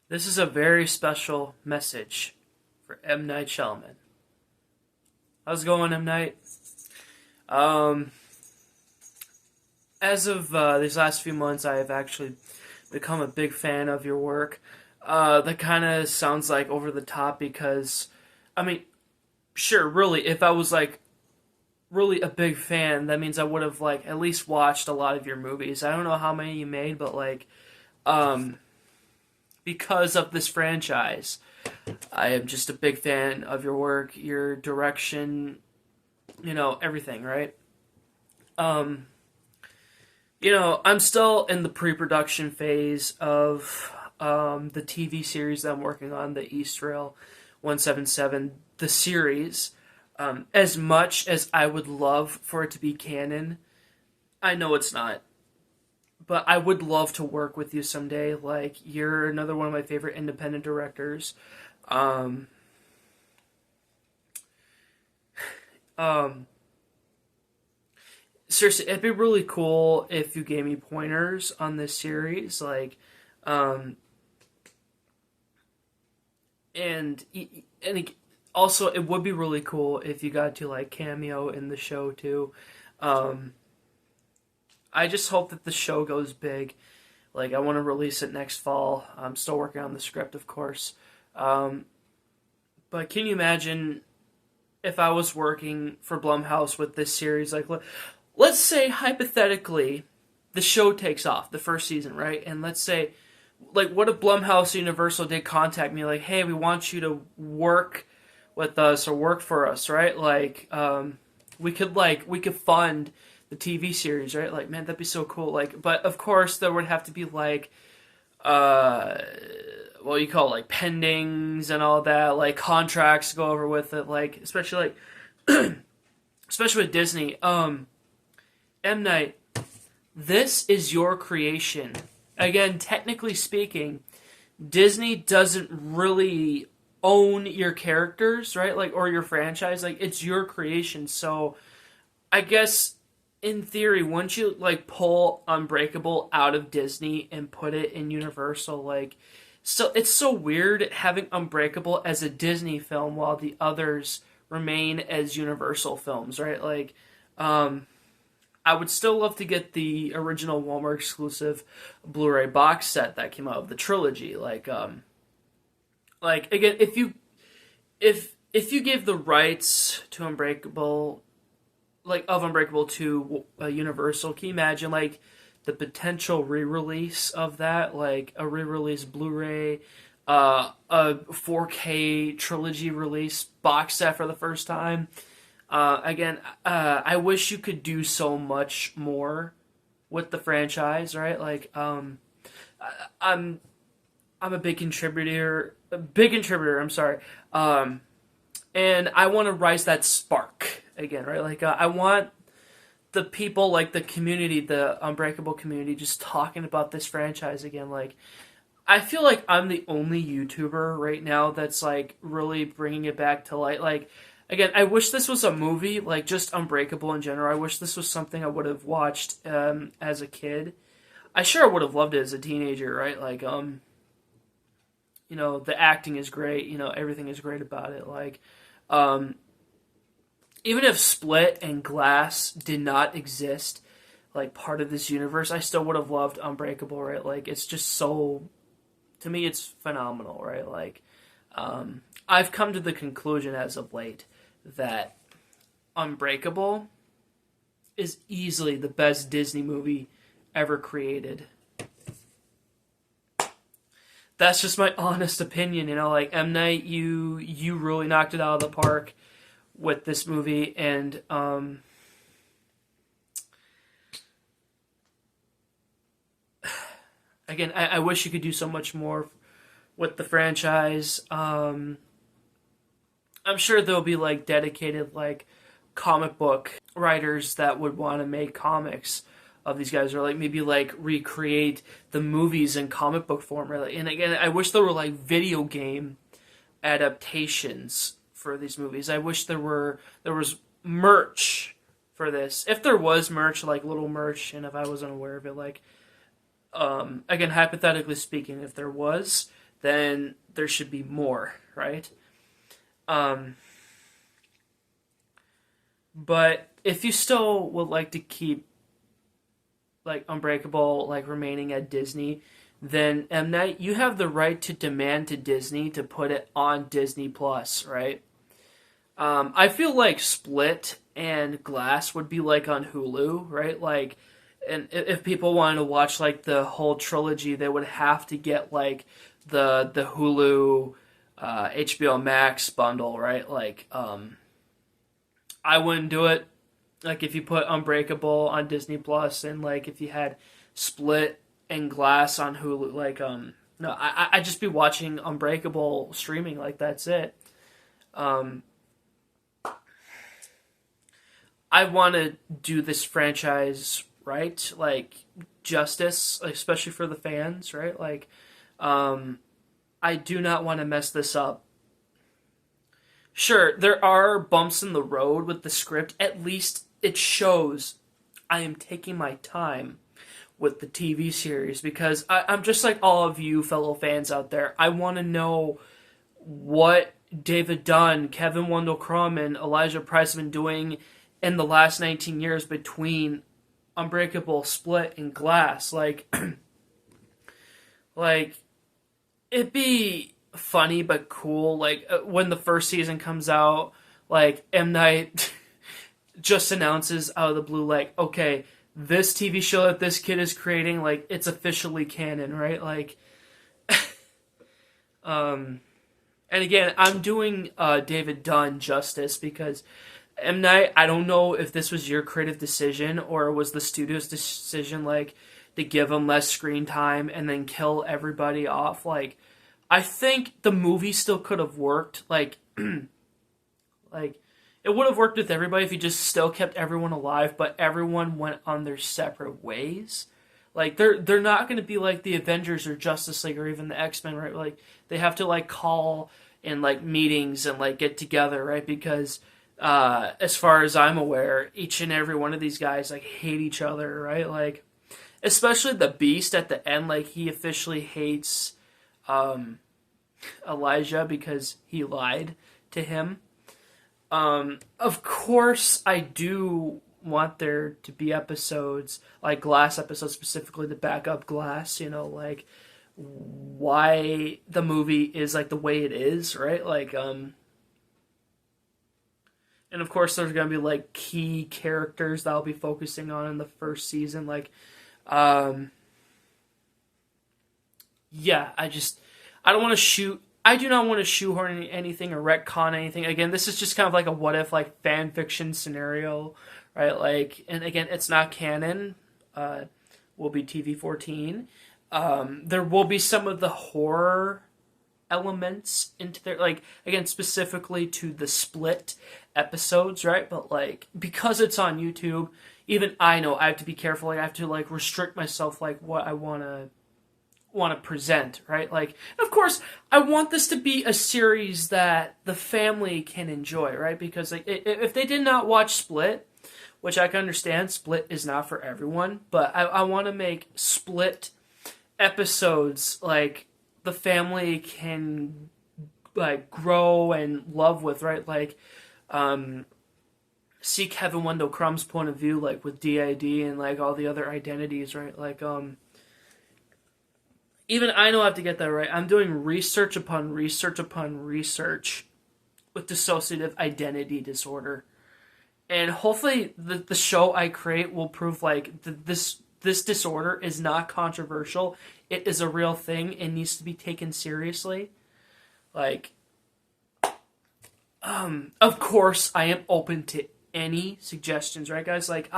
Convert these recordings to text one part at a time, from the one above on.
This is a very special message for M. Night Shyamalan. How's it going, M. Night? Um, as of these last few months, I have actually become a big fan of your work. That kind of sounds like over the top because, I mean, sure, really, if I was like really a big fan, that means I would have like at least watched a lot of your movies. I don't know how many you made, but um, because of this franchise, I am just a big fan of your work, your direction, everything, right? Um, I'm still in the pre-production phase of the TV series that I'm working on, the East Rail 177, the series. As much as I would love for it to be canon, I know it's not. But I would love to work with you someday. Like, you're another one of my favorite independent directors. Um, um, Seriously, it'd be really cool if you gave me pointers on this series. Um, and and also it would be really cool if you got to like cameo in the show too. Um, I just hope that the show goes big. Like, I want to release it next fall. I'm still working on the script, of course. Um, but can you imagine if I was working for Blumhouse with this series? Like, let's say hypothetically, the show takes off, the first season, right? And let's say, like, what if Blumhouse Universal did contact me, like, hey, we want you to work with us or work for us, right? We could fund the TV series, right? Like, man, that'd be so cool. Like, but of course there would have to be like, uh, what you call it, like pendings and all that, like contracts to go over with it, like especially with Disney. M Night, this is your creation. Again, technically speaking, Disney doesn't really own your characters, right? Like, or your franchise. Like, it's your creation. So I guess in theory, once you like pull Unbreakable out of Disney and put it in Universal, like, so it's so weird having Unbreakable as a Disney film while the others remain as Universal films, right? Um, I would still love to get the original Walmart exclusive Blu-ray box set that came out of the trilogy. Like again, if you give the rights to Unbreakable, like of Unbreakable to Universal, can you imagine like the potential re-release of that, like a re-release Blu-ray, a 4K trilogy release box set for the first time? I wish you could do so much more with the franchise, right? I, I'm I'm a big contributor. I'm sorry, and I want to rise that spark again, right? I want the people, like the community, the Unbreakable community, just talking about this franchise again. Like, I feel like I'm the only YouTuber right now that's like really bringing it back to light. Like, again, I wish this was a movie, like just Unbreakable in general. I wish this was something I would have watched as a kid. I sure would have loved it as a teenager, right? The acting is great. Everything is great about it. Um, Even if Split and Glass did not exist, like part of this universe, I still would have loved Unbreakable, right? Like, it's just so, to me, it's phenomenal, right? I've come to the conclusion as of late that Unbreakable is easily the best Disney movie ever created. That's just my honest opinion, like M Night, you really knocked it out of the park with this movie, and again, I wish you could do so much more with the franchise. I'm sure there'll be like dedicated like comic book writers that would want to make comics of these guys, or like maybe like recreate the movies in comic book form. Really, and again, I wish there were like video game adaptations for these movies. I wish there was merch for this. If there was merch, like little merch, and if I wasn't aware of it, again, hypothetically speaking, if there was, then there should be more, right? Um, but if you still would like to keep like Unbreakable like remaining at Disney, then M Night, you have the right to demand to Disney to put it on Disney Plus, right? I feel like Split and Glass would be like on Hulu, right? Like, and if people wanted to watch like the whole trilogy, they would have to get like the Hulu, HBO Max bundle, right? Like, I wouldn't do it. Like if you put Unbreakable on Disney Plus, and like if you had Split and Glass on Hulu, like no, I'd just be watching Unbreakable streaming. Like that's it. Um, I want to do this franchise right, like justice, especially for the fans, right? Like, I do not want to mess this up. Sure, there are bumps in the road with the script. At least it shows I am taking my time with the TV series because I'm just like all of you fellow fans out there. I want to know what David Dunn, Kevin Wendell Crumb, and Elijah Price have been doing in the last 19 years between Unbreakable, Split, and Glass. Like, like it'd be funny but cool. Like when the first season comes out, like M Night just announces out of the blue, like, okay, this TV show that this kid is creating, like, it's officially canon, right? Like, and again, I'm doing David Dunn justice because M. Night, I don't know if this was your creative decision or was the studio's decision, like, to give him less screen time and then kill everybody off. Like, I think the movie still could have worked. Like, like, it would have worked with everybody if you just still kept everyone alive, but everyone went on their separate ways. Like, they're not going to be like the Avengers or Justice League or even the X-Men, right? Like, they have to, like, call in, like, meetings and, like, get together, right? Because, as far as I'm aware, each and every one of these guys, like, hate each other, right? Like, especially the Beast at the end, like, he officially hates, Elijah because he lied to him. Of course, I do want there to be episodes, like Glass episodes specifically, to back up Glass, you know, like, why the movie is, like, the way it is, right? Like, and of course there's gonna be, like, key characters that I'll be focusing on in the first season, like, yeah, I don't want to I do not want to shoehorn anything or retcon anything. Again, this is just kind of like a what if, like, fan fiction scenario, right? Like, and again, it's not canon. Will be TV-14. There will be some of the horror elements into there, like, again, specifically to the Split episodes, right? But, like, because it's on YouTube, even I know I have to be careful. Like, I have to, like, restrict myself, like, what I want to present, right? Like, of course, I want this to be a series that the family can enjoy, right? Because, like, if they did not watch Split, which I can understand, Split is not for everyone, but I want to make Split episodes, like, the family can, like, grow and love with, right? Like, see Kevin Wendell Crumb's point of view, like, with DID and, like, all the other identities, right? Like, even I know I have to get that right. I'm doing research upon research upon research with dissociative identity disorder. And hopefully the show I create will prove, like, this disorder is not controversial. It is a real thing and needs to be taken seriously. Like, of course, I am open to any suggestions, right, guys? Like,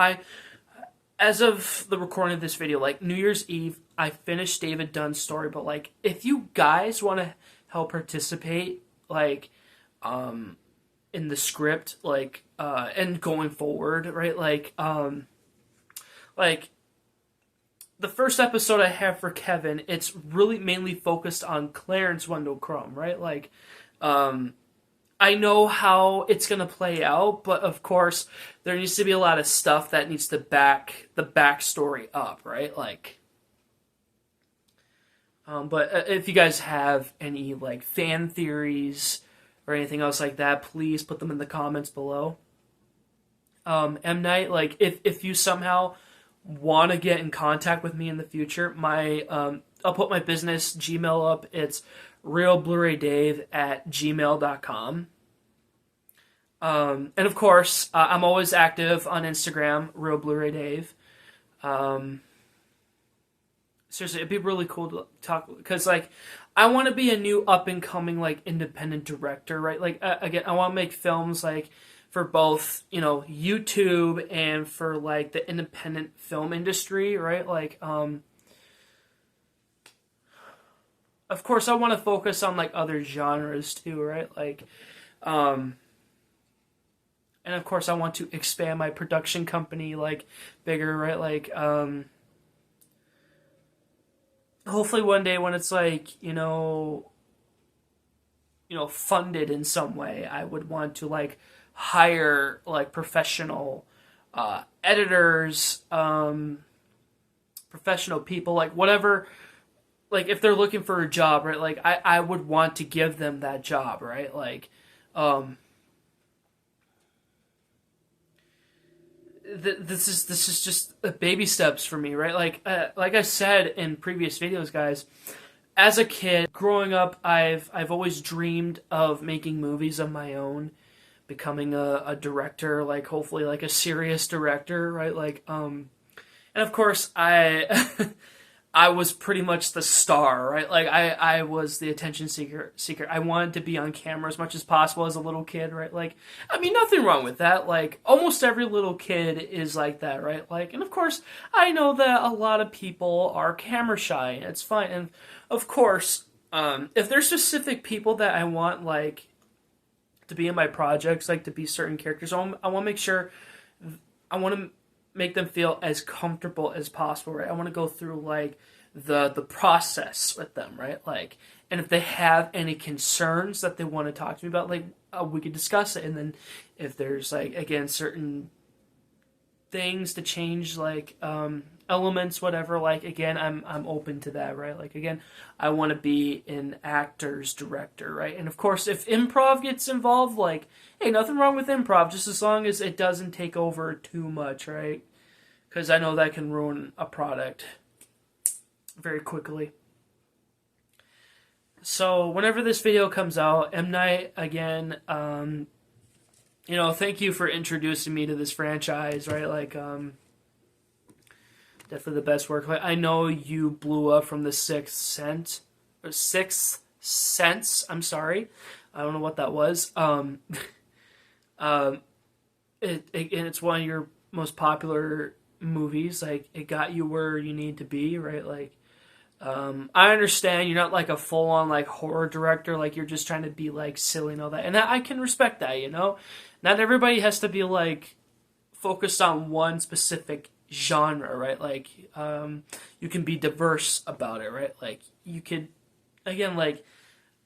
as of the recording of this video, like, New Year's Eve, I finished David Dunn's story, but, like, if you guys want to help participate, like, in the script, like, and going forward, right, like, the first episode I have for Kevin, it's really mainly focused on Clarence Wendell Crumb, right, like, I know how it's going to play out, but of course, there needs to be a lot of stuff that needs to back the backstory up, right? Like, But if you guys have any like fan theories or anything else like that, please put them in the comments below. M Night, like if you somehow want to get in contact with me in the future, my I'll put my business Gmail up. It's realBlu-rayDave@gmail.com. And of course, I'm always active on Instagram, realBlu-rayDave. Seriously, it'd be really cool to talk, because like I want to be a new up and coming like independent director, right? Like again, I want to make films like for both, YouTube and for like the independent film industry, right? Like of course I want to focus on like other genres too, right? Like and of course I want to expand my production company like bigger, right? Like hopefully one day when it's like, funded in some way, I would want to like hire like professional editors, professional people, like whatever, like if they're looking for a job, right? Like I would want to give them that job, right? Like this is just baby steps for me, right? Like I said in previous videos, guys, as a kid growing up, I've always dreamed of making movies of my own, becoming a director, like hopefully like a serious director, right? Like and of course I I was pretty much the star, right? Like I was the attention seeker. I wanted to be on camera as much as possible as a little kid, right? Like, I mean, nothing wrong with that. Like, almost every little kid is like that, right? Like, and of course, I know that a lot of people are camera shy, and it's fine. And of course, if there's specific people that I want, like, to be in my projects, like to be certain characters, I want to make sure, I want to make them feel as comfortable as possible, right? I want to go through like the process with them, right? Like, and if they have any concerns that they want to talk to me about, like we could discuss it. And then if there's like again certain things to change, like elements, whatever, like again I'm open to that, right? Like again, I want to be an actor's director, right? And of course, if improv gets involved, like hey, nothing wrong with improv, just as long as it doesn't take over too much, right? Because I know that can ruin a product very quickly. So whenever this video comes out, M. Night, again, thank you for introducing me to this franchise, right? Like, definitely the best work. Like, I know you blew up from the Sixth Sense. I'm sorry, I don't know what that was. It's one of your most popular movies. Like, it got you where you need to be, right? Like, I understand you're not like a full-on like horror director, like you're just trying to be like silly and all that, and I can respect that. Not everybody has to be like focused on one specific genre, right? Like you can be diverse about it, right? Like you could, again, like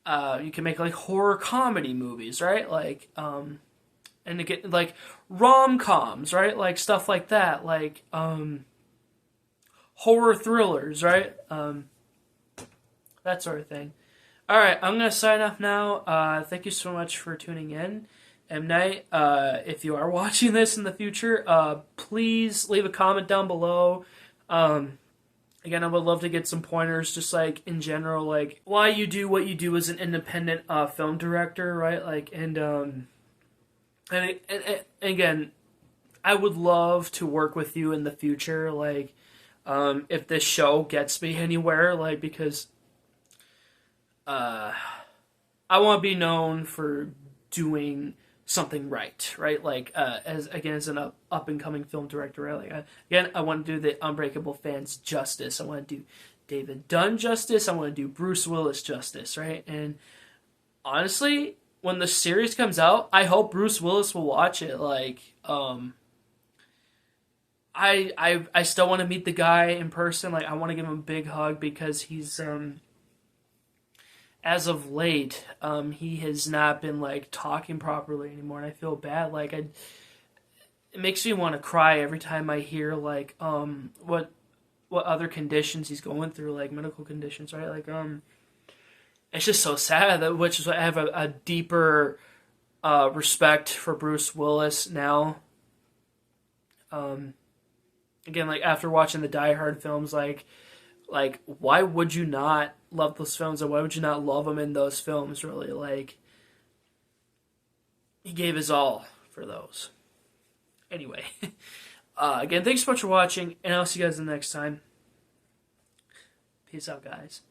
you can make like horror comedy movies, right? Like and again, like rom-coms, right? Like stuff like that, like horror thrillers, right? That sort of thing. Alright, I'm going to sign off now. Thank you so much for tuning in. M. Night, if you are watching this in the future, please leave a comment down below. Again, I would love to get some pointers, just like in general, like why you do what you do as an independent film director, right? Like, and again, I would love to work with you in the future, like, if this show gets me anywhere, like, because I want to be known for doing something right? Like, as an up and coming film director, right? Like, again, I want to do the Unbreakable fans justice. I want to do David Dunn justice. I want to do Bruce Willis justice, right? And honestly, when the series comes out, I hope Bruce Willis will watch it. Like, I still want to meet the guy in person. Like, I want to give him a big hug because he's as of late, he has not been like talking properly anymore, and I feel bad. Like, it makes me want to cry every time I hear like what what other conditions he's going through, like medical conditions, right? Like it's just so sad that, which is why I have a deeper respect for Bruce Willis now. Again, like after watching the Die Hard films, like why would you not love those films, and why would you not love him in those films? Really, like he gave his all for those. Anyway, again, thanks so much for watching, and I'll see you guys the next time. Peace out, guys.